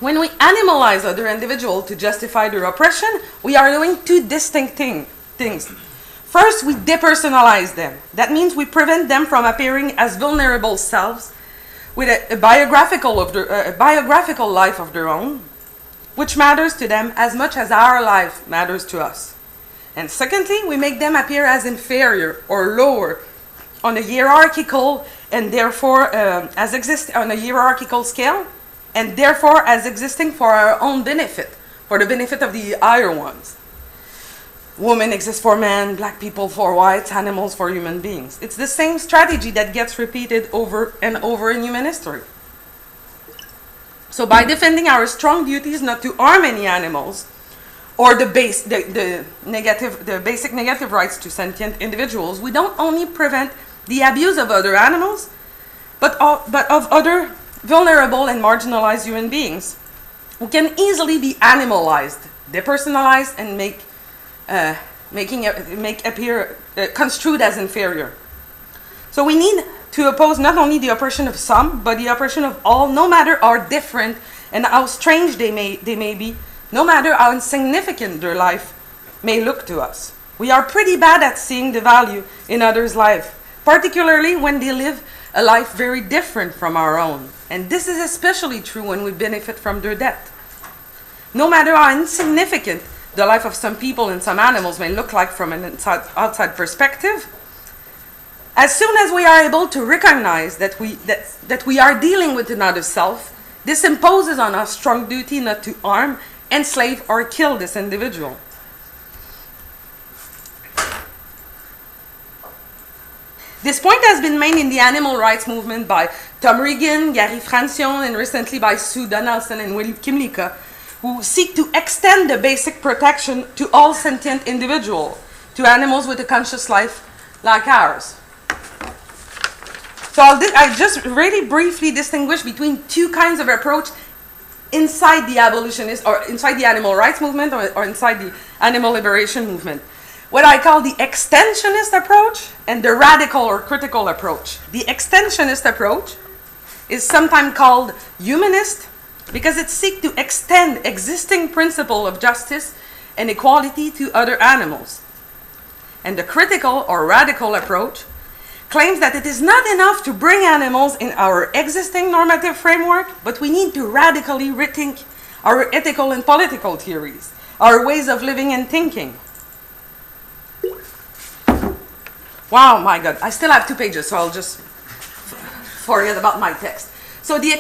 When we animalize other individuals to justify their oppression, we are doing two distinct things. First, we depersonalize them. That means we prevent them from appearing as vulnerable selves with a biographical life of their own, which matters to them as much as our life matters to us. And secondly, we make them appear as inferior or lower on a hierarchical and therefore as exist on a hierarchical scale, and therefore as existing for our own benefit, for the benefit of the higher ones. Women exist for men, black people for whites, animals for human beings. It's the same strategy that gets repeated over and over in human history. So by defending our strong duties not to harm any animals, or the basic negative rights to sentient individuals, we don't only prevent the abuse of other animals, but of other vulnerable and marginalized human beings who can easily be animalized, depersonalized, and appear construed as inferior. So we need to oppose not only the oppression of some, but the oppression of all, no matter how different and how strange they may be, no matter how insignificant their life may look to us. We are pretty bad at seeing the value in others' life, particularly when they live a life very different from our own. And this is especially true when we benefit from their death. No matter how insignificant the life of some people and some animals may look like from an outside perspective, as soon as we are able to recognize that we are dealing with another self, this imposes on us strong duty not to harm, enslave, or kill this individual. This point has been made in the animal rights movement by Tom Regan, Gary Francione, and recently by Sue Donaldson and Willie Kimlicka, who seek to extend the basic protection to all sentient individuals, to animals with a conscious life like ours. So I just really briefly distinguish between two kinds of approach inside the abolitionist, or inside the animal rights movement, or inside the animal liberation movement. What I call the extensionist approach and the radical or critical approach. The extensionist approach is sometimes called humanist because it seeks to extend existing principle of justice and equality to other animals. And the critical or radical approach claims that it is not enough to bring animals in our existing normative framework, but we need to radically rethink our ethical and political theories, our ways of living and thinking. Wow, my God, I still have 2 pages, so I'll just forget about my text. So the